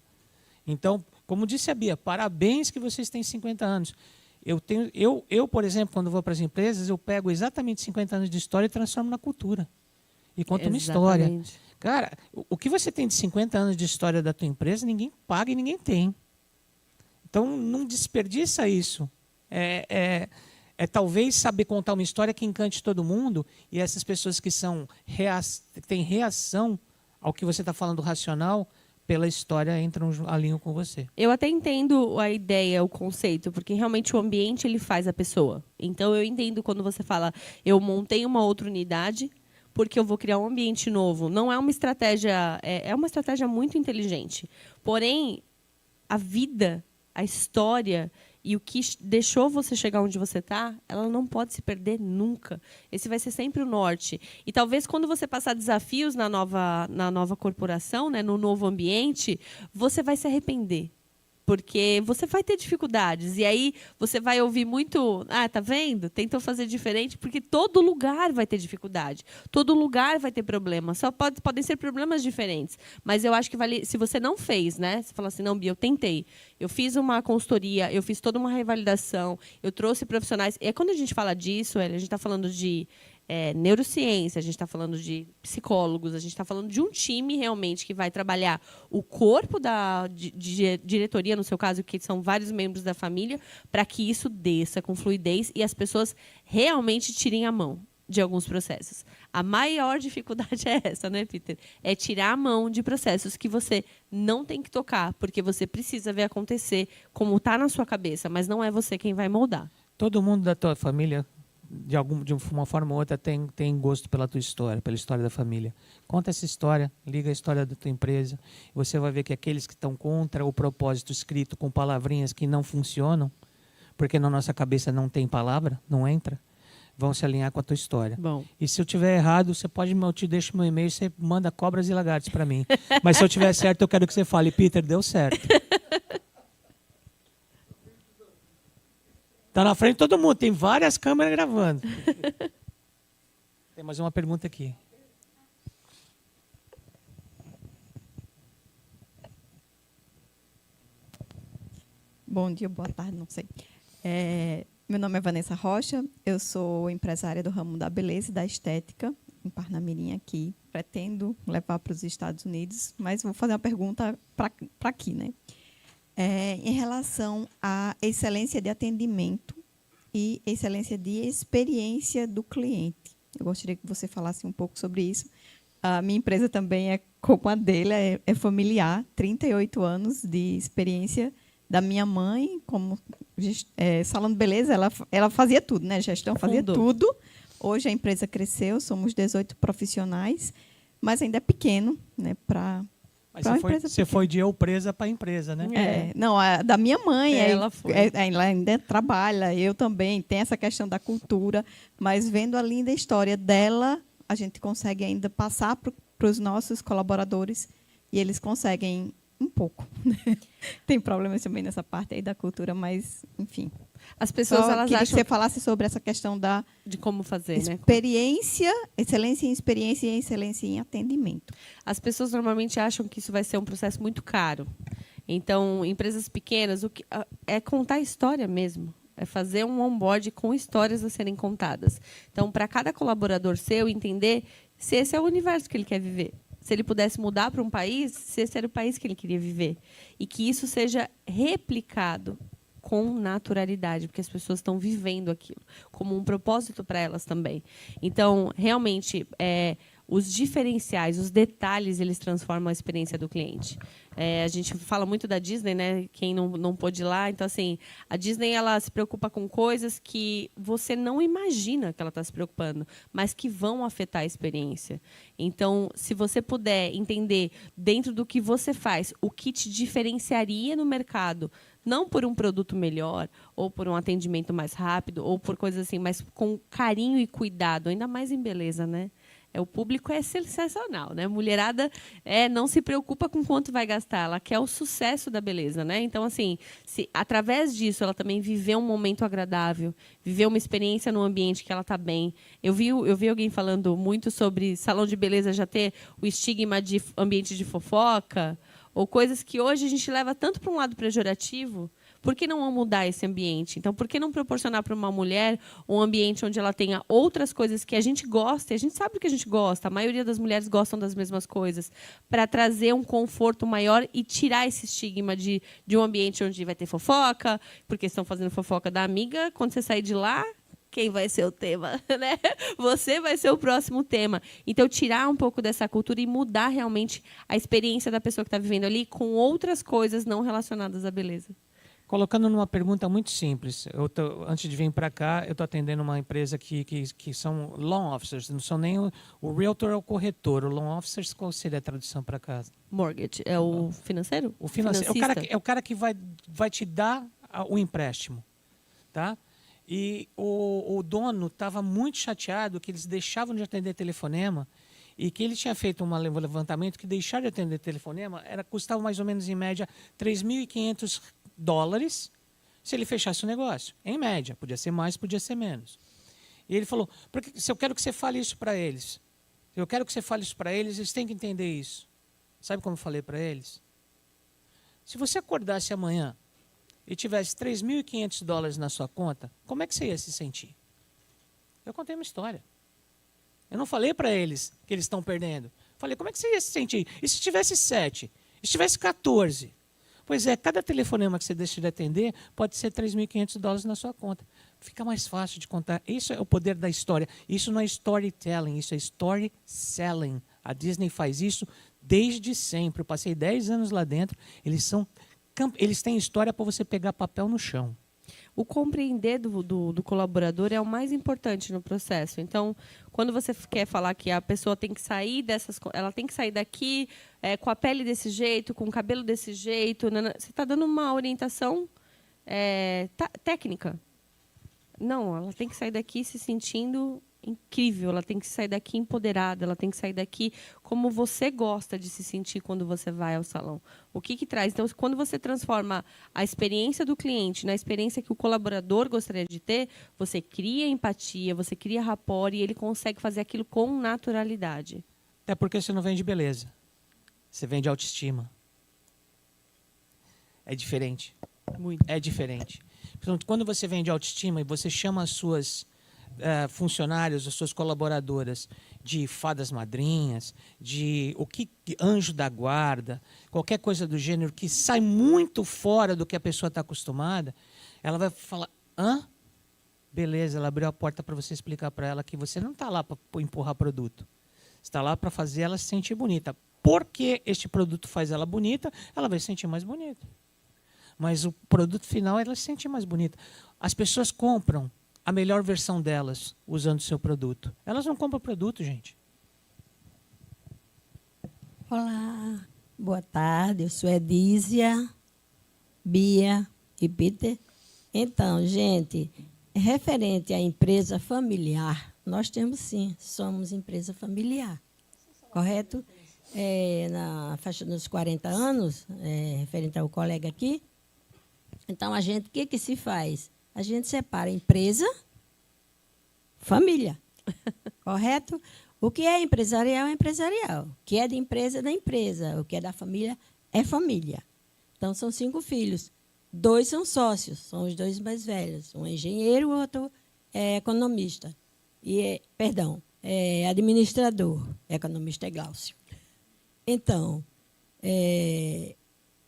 Então, como disse a Bia, parabéns que vocês têm 50 anos. Eu, por exemplo, quando vou para as empresas, eu pego exatamente 50 anos de história e transformo na cultura. E conto uma história. Cara, o que você tem de 50 anos de história da tua empresa, ninguém paga e ninguém tem. Então, não desperdiça isso. É talvez saber contar uma história que encante todo mundo, e essas pessoas que têm reação ao que você está falando racional, pela história entram alinham com você. Eu até entendo a ideia, o conceito, porque realmente o ambiente ele faz a pessoa. Então eu entendo quando você fala, eu montei uma outra unidade porque eu vou criar um ambiente novo. Não é uma estratégia, é uma estratégia muito inteligente. Porém, a vida, a história e o que deixou você chegar onde você está, ela não pode se perder nunca. Esse vai ser sempre o norte. E talvez quando você passar desafios na nova corporação, né, no novo ambiente, você vai se arrepender. Porque você vai ter dificuldades. E aí você vai ouvir muito, tá vendo? Tentou fazer diferente, porque todo lugar vai ter dificuldade. Todo lugar vai ter problema. Só podem ser problemas diferentes. Mas eu acho que vale. Se você não fez, né? Você fala assim, não, Bia, eu tentei. Eu fiz uma consultoria, eu fiz toda uma revalidação, eu trouxe profissionais. E quando a gente fala disso, a gente está falando de neurociência, a gente está falando de psicólogos, a gente está falando de um time realmente que vai trabalhar o corpo de diretoria, no seu caso, que são vários membros da família, para que isso desça com fluidez e as pessoas realmente tirem a mão de alguns processos. A maior dificuldade é essa, né, Peter? É tirar a mão de processos que você não tem que tocar, porque você precisa ver acontecer como está na sua cabeça, mas não é você quem vai moldar. Todo mundo da tua família, de uma forma ou outra, tem gosto pela tua história, pela história da família. Conta essa história, liga a história da tua empresa. Você vai ver que aqueles que estão contra o propósito escrito com palavrinhas que não funcionam, porque na nossa cabeça não tem palavra, não entra, vão se alinhar com a tua história. Bom. E se eu tiver errado, eu te deixo meu e-mail, você manda cobras e lagartos para mim. Mas se eu tiver certo, eu quero que você fale, Peter, deu certo. Está na frente de todo mundo, tem várias câmeras gravando. Tem mais uma pergunta aqui. Bom dia, boa tarde, não sei. Meu nome é Vanessa Rocha, eu sou empresária do ramo da beleza e da estética, em Parnamirim aqui. Pretendo levar para os Estados Unidos, mas vou fazer uma pergunta para aqui, né? Em relação à excelência de atendimento e excelência de experiência do cliente. Eu gostaria que você falasse um pouco sobre isso. A minha empresa também é como a dele, é familiar, 38 anos de experiência da minha mãe, como salão de beleza, ela fazia tudo, né? Gestão fazia tudo. Hoje a empresa cresceu, somos 18 profissionais, mas ainda é pequeno, né? Mas você foi de eu presa para a empresa, né? Não, a da minha mãe, ela foi. Ela ainda trabalha, eu também, tem essa questão da cultura, mas vendo a linda história dela, a gente consegue ainda passar para os nossos colaboradores e eles conseguem um pouco. Tem problemas também nessa parte aí da cultura, mas, enfim. As pessoas, elas queria acham que você falasse sobre essa questão de como fazer, né? Experiência, excelência em experiência e excelência em atendimento. As pessoas normalmente acham que isso vai ser um processo muito caro. Então, empresas pequenas, é contar história mesmo. É fazer um onboard com histórias a serem contadas. Então, para cada colaborador seu, entender se esse é o universo que ele quer viver. Se ele pudesse mudar para um país, se esse era o país que ele queria viver. E que isso seja replicado com naturalidade, porque as pessoas estão vivendo aquilo como um propósito para elas também. Então, realmente, os diferenciais, os detalhes, eles transformam a experiência do cliente. A gente fala muito da Disney, né? Quem não pôde ir lá. Então, assim, a Disney ela se preocupa com coisas que você não imagina que ela está se preocupando, mas que vão afetar a experiência. Então, se você puder entender, dentro do que você faz, o que te diferenciaria no mercado, não por um produto melhor, ou por um atendimento mais rápido, ou por coisas assim, mas com carinho e cuidado, ainda mais em beleza, né? O público é sensacional, né? Mulherada não se preocupa com quanto vai gastar, ela quer o sucesso da beleza, né? Então, assim, se através disso ela também viver um momento agradável, viver uma experiência no ambiente que ela está bem. Eu vi alguém falando muito sobre salão de beleza já ter o estigma de ambiente de fofoca, ou coisas que hoje a gente leva tanto para um lado pejorativo. Por que não mudar esse ambiente? Então, por que não proporcionar para uma mulher um ambiente onde ela tenha outras coisas que a gente gosta, e a gente sabe o que a gente gosta, a maioria das mulheres gostam das mesmas coisas, para trazer um conforto maior e tirar esse estigma de um ambiente onde vai ter fofoca, porque estão fazendo fofoca da amiga, quando você sair de lá, quem vai ser o tema, né? Você vai ser o próximo tema. Então, tirar um pouco dessa cultura e mudar realmente a experiência da pessoa que está vivendo ali com outras coisas não relacionadas à beleza. Colocando numa pergunta muito simples, antes de vir para cá, eu estou atendendo uma empresa que são loan officers, não são nem o realtor é o corretor. O loan officers, qual seria a tradução para cá? Mortgage, é o financeiro? O financeiro é o cara que vai te dar o empréstimo. Tá? E o dono estava muito chateado que eles deixavam de atender telefonema e que ele tinha feito um levantamento que deixar de atender telefonema custava mais ou menos, em média, $3.500 se ele fechasse o negócio. Em média. Podia ser mais, podia ser menos. E ele falou, porque, se eu quero que você fale isso para eles, eles têm que entender isso. Sabe como eu falei para eles? Se você acordasse amanhã e tivesse $3.500 na sua conta, como é que você ia se sentir? Eu contei uma história. Eu não falei para eles que eles estão perdendo. Falei, como é que você ia se sentir? E se tivesse 7? E se tivesse 14? Pois é, cada telefonema que você deixa de atender pode ser $3.500 na sua conta. Fica mais fácil de contar. Isso é o poder da história. Isso não é storytelling, isso é story selling. A Disney faz isso desde sempre. Eu passei 10 anos lá dentro. Eles têm história para você pegar papel no chão. O compreender do colaborador é o mais importante no processo. Então, quando você quer falar que a pessoa tem que sair ela tem que sair daqui com a pele desse jeito, com o cabelo desse jeito, você está dando uma orientação técnica. Não, ela tem que sair daqui se sentindo incrível, ela tem que sair daqui empoderada, ela tem que sair daqui como você gosta de se sentir quando você vai ao salão. O que traz? Então, quando você transforma a experiência do cliente na experiência que o colaborador gostaria de ter, você cria empatia, você cria rapport e ele consegue fazer aquilo com naturalidade. Até porque você não vende beleza. Você vende autoestima. É diferente. Muito. É diferente. Portanto, quando você vende autoestima e você chama as suas funcionários, as suas colaboradoras de fadas madrinhas, de anjo da guarda, qualquer coisa do gênero que sai muito fora do que a pessoa está acostumada, ela vai falar, hã? Beleza, ela abriu a porta para você explicar para ela que você não está lá para empurrar produto. Você está lá para fazer ela se sentir bonita. Porque este produto faz ela bonita, ela vai se sentir mais bonita. Mas o produto final, ela se sente mais bonita. As pessoas compram a melhor versão delas usando o seu produto. Elas não compram produto, gente. Olá, boa tarde. Eu sou Edísia, Bia e Peter. Então, gente, referente à empresa familiar, nós temos sim, somos empresa familiar, correto? Na faixa dos 40 anos, referente ao colega aqui. Então, a gente, o que se faz? A gente separa empresa, família, correto? O que é empresarial é empresarial. O que é de empresa é da empresa. O que é da família é família. Então, são 5 filhos. 2 são sócios, são os 2 mais velhos. Um é engenheiro, o outro é economista. Administrador. Economista é Glaucio. Então,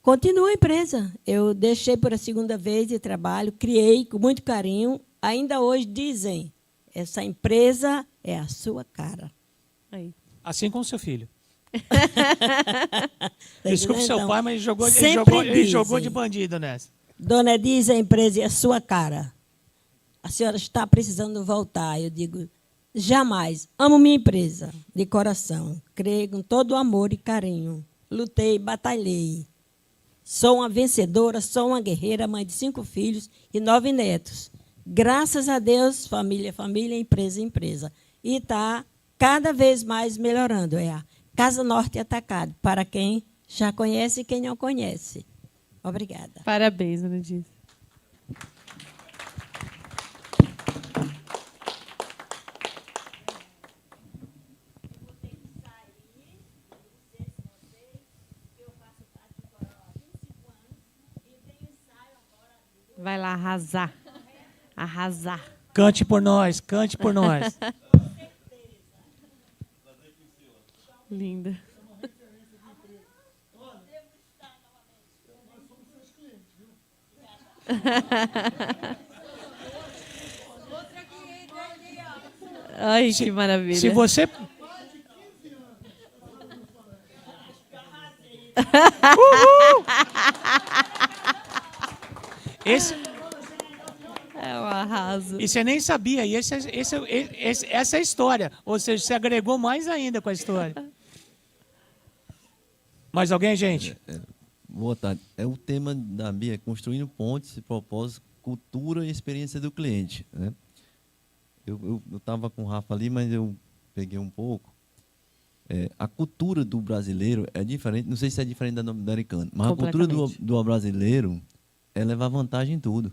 continua a empresa. Eu deixei por a 2ª vez de trabalho, criei com muito carinho. Ainda hoje dizem, essa empresa é a sua cara. Aí. Assim como seu filho. Tá Desculpe entendendo? seu pai, mas Sempre ele jogou dizem, de bandido nessa. Dona Edith, a empresa é a sua cara. A senhora está precisando voltar. Eu digo, jamais. Amo minha empresa, de coração. Creio com todo o amor e carinho. Lutei, batalhei. Sou uma vencedora, sou uma guerreira, mãe de 5 filhos e 9 netos. Graças a Deus, família, família, empresa, empresa. E está cada vez mais melhorando. É a Casa Norte Atacado, para quem já conhece e quem não conhece. Obrigada. Parabéns, Dona Edith. Vai lá arrasar. Arrasar. Cante por nós, cante por nós. Linda. Ai, que maravilha. Se você... Esse, É um arraso. e você nem sabia, e essa é a história. Ou seja, você agregou mais ainda com a história. Mais alguém, gente? Boa tarde. O tema da Bia é construindo pontes, propósito, cultura e experiência do cliente. Né? Eu estava com o Rafa ali, mas eu peguei um pouco. A cultura do brasileiro é diferente, não sei se é diferente da americana, mas a cultura do brasileiro é levar vantagem em tudo.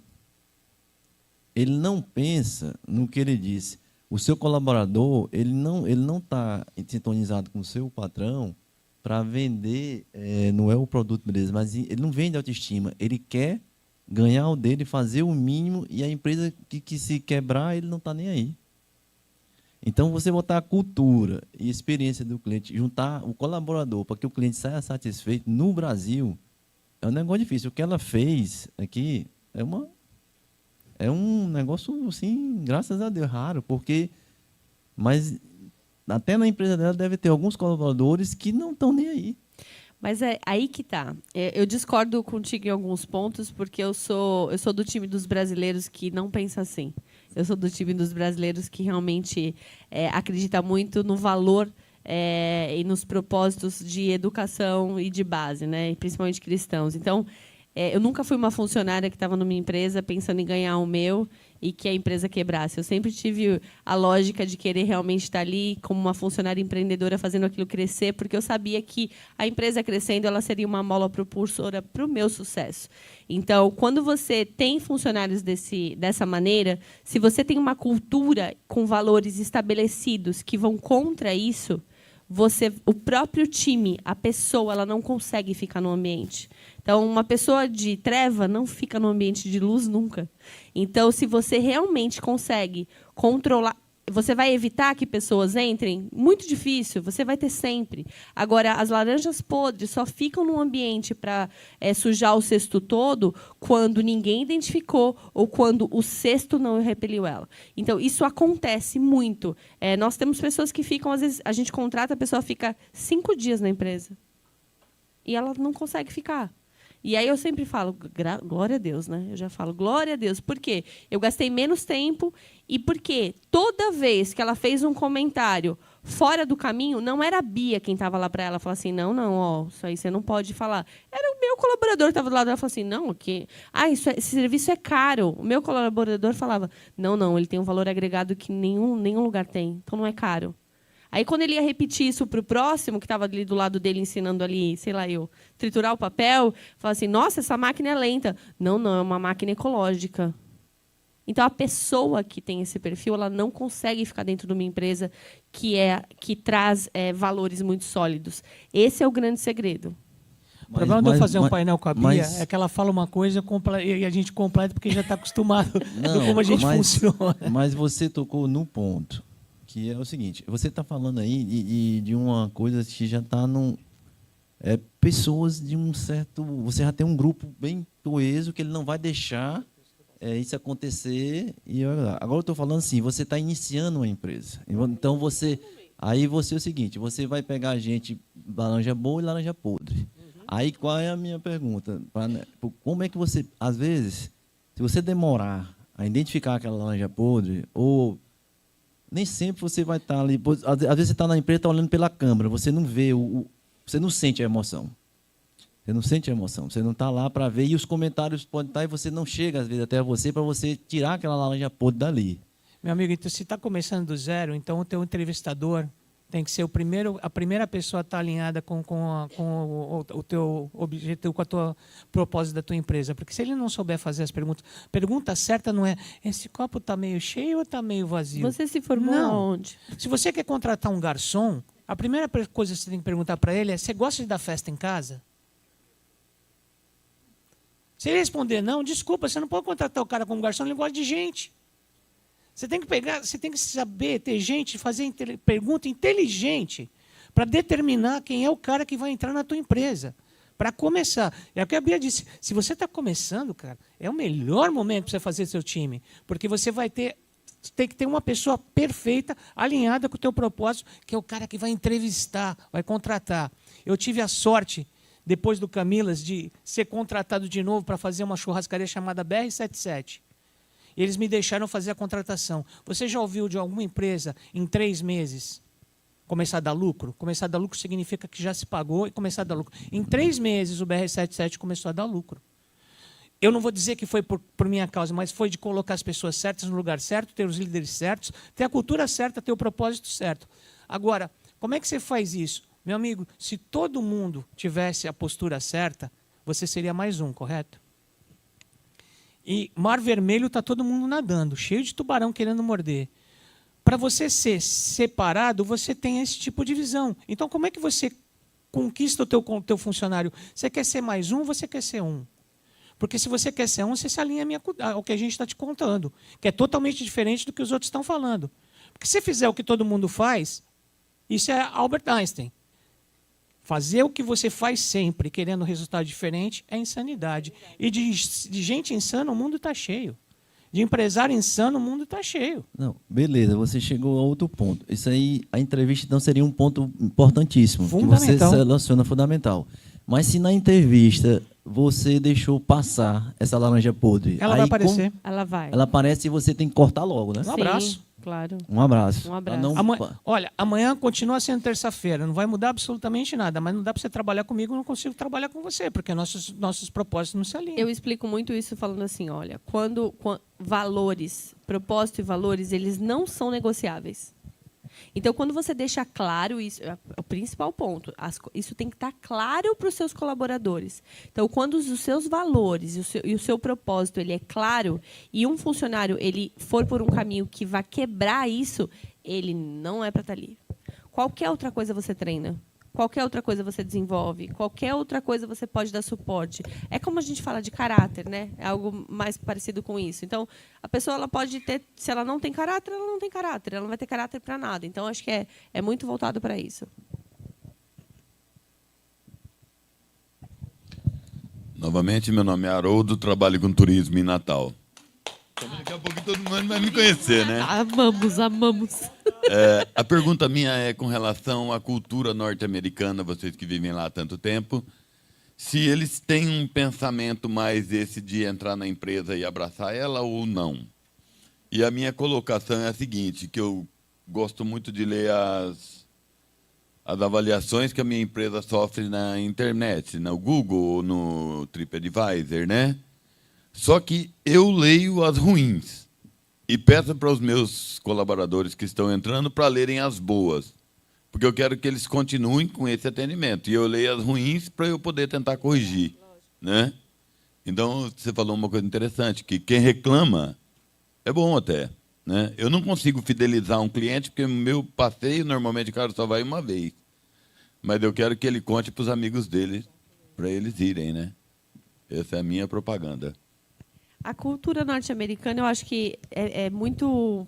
Ele não pensa no que ele disse. O seu colaborador, ele não está sintonizado com o seu patrão para vender, não é o produto, beleza, mas ele não vende autoestima. Ele quer ganhar o dele, fazer o mínimo, e a empresa que se quebrar, ele não está nem aí. Então, você botar a cultura e experiência do cliente, juntar o colaborador para que o cliente saia satisfeito no Brasil, é um negócio difícil. O que ela fez aqui é um negócio, assim, graças a Deus, raro, porque... Mas até na empresa dela deve ter alguns colaboradores que não estão nem aí. Mas é aí que tá. Eu discordo contigo em alguns pontos, porque eu sou do time dos brasileiros que não pensa assim. Eu sou do time dos brasileiros que realmente acredita muito no valor e nos propósitos de educação e de base, né? Principalmente cristãos. Então, eu nunca fui uma funcionária que estava numa empresa pensando em ganhar o meu e que a empresa quebrasse. Eu sempre tive a lógica de querer realmente estar ali como uma funcionária empreendedora fazendo aquilo crescer, porque eu sabia que a empresa crescendo ela seria uma mola propulsora para o meu sucesso. Então, quando você tem funcionários dessa maneira, se você tem uma cultura com valores estabelecidos que vão contra isso, o próprio time, a pessoa, ela não consegue ficar no ambiente. Então, uma pessoa de treva não fica no ambiente de luz nunca. Então, se você realmente consegue controlar, você vai evitar que pessoas entrem? Muito difícil, você vai ter sempre. Agora, as laranjas podres só ficam no ambiente para sujar o cesto todo quando ninguém identificou ou quando o cesto não repeliu ela. Então, isso acontece muito. Nós temos pessoas que ficam, às vezes, a gente contrata, a pessoa fica 5 dias na empresa. E ela não consegue ficar. E aí eu sempre falo, glória a Deus, né? Eu já falo, glória a Deus. Por quê? Eu gastei menos tempo e porque toda vez que ela fez um comentário fora do caminho, não era a Bia quem estava lá para ela falar assim, não, ó, isso aí você não pode falar. Era o meu colaborador que estava do lado dela e falou assim, não, esse serviço é caro. O meu colaborador falava, não, ele tem um valor agregado que nenhum lugar tem, então não é caro. Aí, quando ele ia repetir isso para o próximo, que estava ali do lado dele ensinando ali, sei lá, triturar o papel, falava assim, nossa, essa máquina é lenta. Não, é uma máquina ecológica. Então, a pessoa que tem esse perfil, ela não consegue ficar dentro de uma empresa que traz valores muito sólidos. Esse é o grande segredo. O problema de eu fazer um painel com a Bia é que ela fala uma coisa e a gente completa porque já está acostumado com como a gente funciona. Mas você tocou no ponto. Que é o seguinte, você está falando aí de uma coisa que já está pessoas de um certo... Você já tem um grupo bem coeso que ele não vai deixar isso acontecer. Agora eu estou falando assim, você está iniciando uma empresa. Então, Aí você é o seguinte, você vai pegar a gente laranja boa e laranja podre. Aí qual é a minha pergunta? Como é que você, às vezes, se você demorar a identificar aquela laranja podre, ou nem sempre você vai estar ali, às vezes você está na empresa, está olhando pela câmera, você não vê, você não sente a emoção. Você não sente a emoção, você não está lá para ver, e os comentários podem estar, e você não chega, às vezes, até você, para você tirar aquela laranja podre dali. Meu amigo, então, se está começando do zero, então o teu entrevistador tem que ser a primeira pessoa a estar alinhada com o teu objetivo, com a tua propósito da tua empresa. Porque se ele não souber fazer as perguntas, a pergunta certa não é esse copo está meio cheio ou está meio vazio? Você se formou aonde? Se você quer contratar um garçom, a primeira coisa que você tem que perguntar para ele é: você gosta de dar festa em casa? Se ele responder não, desculpa, você não pode contratar o cara como garçom, ele gosta de gente. Você tem que saber, ter gente, fazer pergunta inteligente para determinar quem é o cara que vai entrar na tua empresa. Para começar. É o que a Bia disse. Se você está começando, cara, é o melhor momento para você fazer seu time. Porque você tem que ter uma pessoa perfeita, alinhada com o teu propósito, que é o cara que vai entrevistar, vai contratar. Eu tive a sorte, depois do Camilas, de ser contratado de novo para fazer uma churrascaria chamada BR77. E eles me deixaram fazer a contratação. Você já ouviu de alguma empresa, em 3 meses, começar a dar lucro? Começar a dar lucro significa que já se pagou e começar a dar lucro. Em 3 meses, o BR77 começou a dar lucro. Eu não vou dizer que foi por minha causa, mas foi de colocar as pessoas certas no lugar certo, ter os líderes certos, ter a cultura certa, ter o propósito certo. Agora, como é que você faz isso? Meu amigo, se todo mundo tivesse a postura certa, você seria mais um, correto? E Mar Vermelho está todo mundo nadando, cheio de tubarão querendo morder. Para você ser separado, você tem esse tipo de visão. Então, como é que você conquista o teu funcionário? Você quer ser mais um ou você quer ser um? Porque se você quer ser um, você se alinha ao que a gente está te contando, que é totalmente diferente do que os outros estão falando. Porque se você fizer o que todo mundo faz, isso é Albert Einstein. Fazer o que você faz sempre, querendo resultado diferente, é insanidade. E de gente insana, o mundo está cheio. De empresário insano, o mundo está cheio. Não, beleza, você chegou a outro ponto. Isso aí, a entrevista então seria um ponto importantíssimo. Fundamental. Que você relaciona fundamental. Mas se na entrevista você deixou passar essa laranja podre... Ela vai aparecer. Ela vai. Ela aparece e você tem que cortar logo, né? Um abraço. Sim, claro. Um abraço. Um abraço. Olha, amanhã continua sendo terça-feira, não vai mudar absolutamente nada, mas não dá para você trabalhar comigo, eu não consigo trabalhar com você, porque nossos propósitos não se alinham. Eu explico muito isso falando assim, olha, quando valores, propósito e valores, eles não são negociáveis. Então, quando você deixa claro isso, é o principal ponto, isso tem que estar claro para os seus colaboradores. Então, quando os seus valores e o seu propósito ele é claro e um funcionário ele for por um caminho que vai quebrar isso, ele não é para estar ali. Qualquer outra coisa você treina. Qualquer outra coisa você desenvolve, qualquer outra coisa você pode dar suporte. É como a gente fala de caráter, né? É algo mais parecido com isso. Então, a pessoa ela pode ter, se ela não tem caráter, ela não tem caráter, ela não vai ter caráter para nada. Então, acho que é muito voltado para isso. Novamente, meu nome é Haroldo, trabalho com turismo em Natal. Daqui a pouco todo mundo vai me conhecer, né? Amamos. A pergunta minha é com relação à cultura norte-americana, vocês que vivem lá há tanto tempo, se eles têm um pensamento mais esse de entrar na empresa e abraçar ela ou não. E a minha colocação é a seguinte, que eu gosto muito de ler as avaliações que a minha empresa sofre na internet, no Google ou no TripAdvisor, né? Só que eu leio as ruins e peço para os meus colaboradores que estão entrando para lerem as boas, porque eu quero que eles continuem com esse atendimento. E eu leio as ruins para eu poder tentar corrigir, né? Então, você falou uma coisa interessante, que quem reclama é bom até, né? Eu não consigo fidelizar um cliente, porque o meu passeio, normalmente, o cara só vai uma vez. Mas eu quero que ele conte para os amigos dele, para eles irem, né? Essa é a minha propaganda. A cultura norte-americana, eu acho que é muito...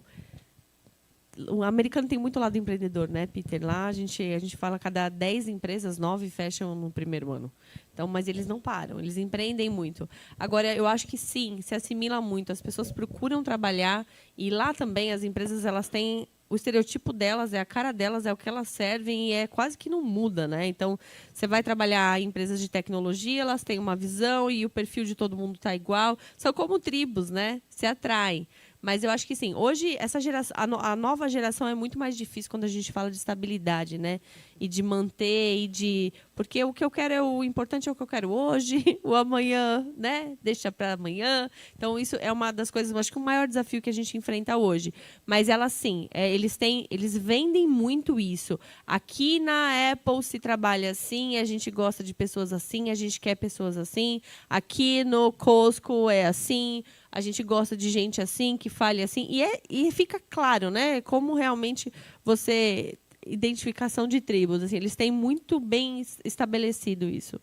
O americano tem muito lado empreendedor, né, Peter? Lá a gente fala que cada 10 empresas, 9 fecham no primeiro ano. Então, mas eles não param, eles empreendem muito. Agora, eu acho que sim, se assimila muito. As pessoas procuram trabalhar e lá também as empresas elas têm o estereotipo delas, é a cara delas, é o que elas servem e é quase que não muda, né? Então, você vai trabalhar em empresas de tecnologia, elas têm uma visão e o perfil de todo mundo está igual. São como tribos, né? Se atraem. Mas eu acho que sim, hoje essa geração, a nova geração é muito mais difícil quando a gente fala de estabilidade, né? E de manter e de, porque o que eu quero o importante é o que eu quero hoje, o amanhã, né? Deixa para amanhã. Então isso é uma das coisas, eu acho que o maior desafio que a gente enfrenta hoje. Mas ela sim, eles vendem muito isso. Aqui na Apple se trabalha assim, a gente gosta de pessoas assim, a gente quer pessoas assim. Aqui no Costco é assim. A gente gosta de gente assim, que fale assim. E fica claro, né? Como realmente você... Identificação de tribos. Assim, eles têm muito bem estabelecido isso.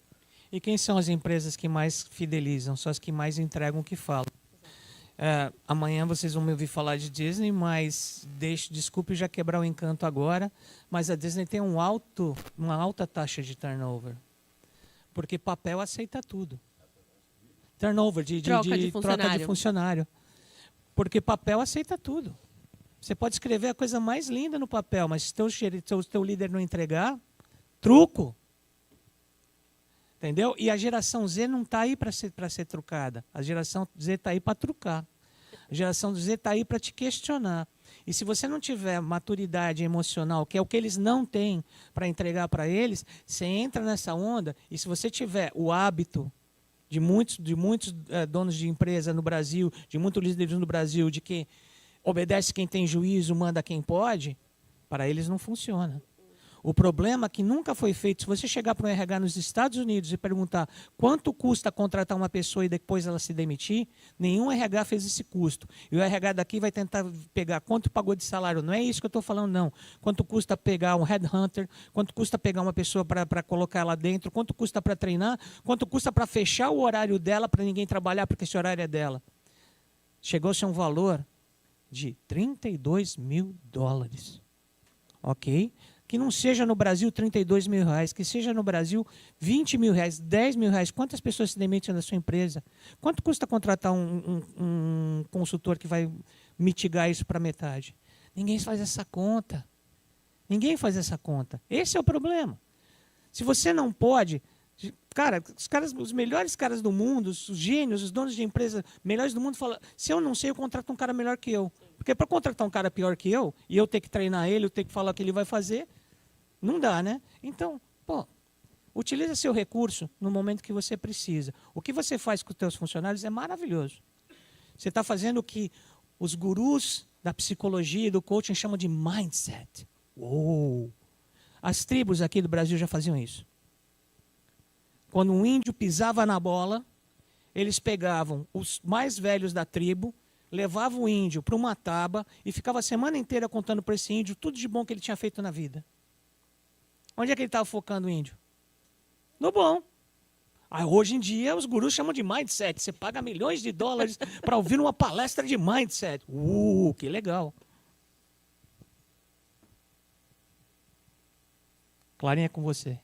E quem são as empresas que mais fidelizam? São as que mais entregam o que falam. Amanhã vocês vão me ouvir falar de Disney, mas desculpe já quebrar o encanto agora, mas a Disney tem uma alta taxa de turnover. Porque papel aceita tudo. Turnover, troca de funcionário. Porque papel aceita tudo. Você pode escrever a coisa mais linda no papel, mas se o teu líder não entregar, truco. Entendeu? E a geração Z não está aí para ser trucada. A geração Z está aí para trucar. A geração Z está aí para te questionar. E se você não tiver maturidade emocional, que é o que eles não têm para entregar para eles, você entra nessa onda, e se você tiver o hábito de muitos donos de empresa no Brasil, de muitos líderes no Brasil, de que obedece quem tem juízo, manda quem pode, para eles não funciona. O problema que nunca foi feito, se você chegar para um RH nos Estados Unidos e perguntar quanto custa contratar uma pessoa e depois ela se demitir, nenhum RH fez esse custo. E o RH daqui vai tentar pegar quanto pagou de salário. Não é isso que eu estou falando, não. Quanto custa pegar um headhunter, quanto custa pegar uma pessoa para colocar ela dentro, quanto custa para treinar, quanto custa para fechar o horário dela para ninguém trabalhar porque esse horário é dela. Chegou-se a um valor de $32 mil. Ok? Que não seja no Brasil R$32 mil, que seja no Brasil R$20 mil, R$10 mil. Quantas pessoas se demitem da sua empresa? Quanto custa contratar um consultor que vai mitigar isso para metade? Ninguém faz essa conta. Ninguém faz essa conta. Esse é o problema. Se você não pode... Cara, os melhores caras do mundo, os gênios, os donos de empresa melhores do mundo falam, se eu não sei, eu contrato um cara melhor que eu. Porque para contratar um cara pior que eu, e eu ter que treinar ele, eu ter que falar o que ele vai fazer, não dá, né? Então, utiliza seu recurso no momento que você precisa. O que você faz com os seus funcionários é maravilhoso. Você está fazendo o que os gurus da psicologia e do coaching chamam de mindset. Uou! As tribos aqui do Brasil já faziam isso. Quando um índio pisava na bola, eles pegavam os mais velhos da tribo, levavam o índio para uma taba e ficava a semana inteira contando para esse índio tudo de bom que ele tinha feito na vida. Onde é que ele estava focando o índio? No bom. Hoje em dia, os gurus chamam de mindset. Você paga milhões de dólares para ouvir uma palestra de mindset. Que legal. Clarinha, é com você.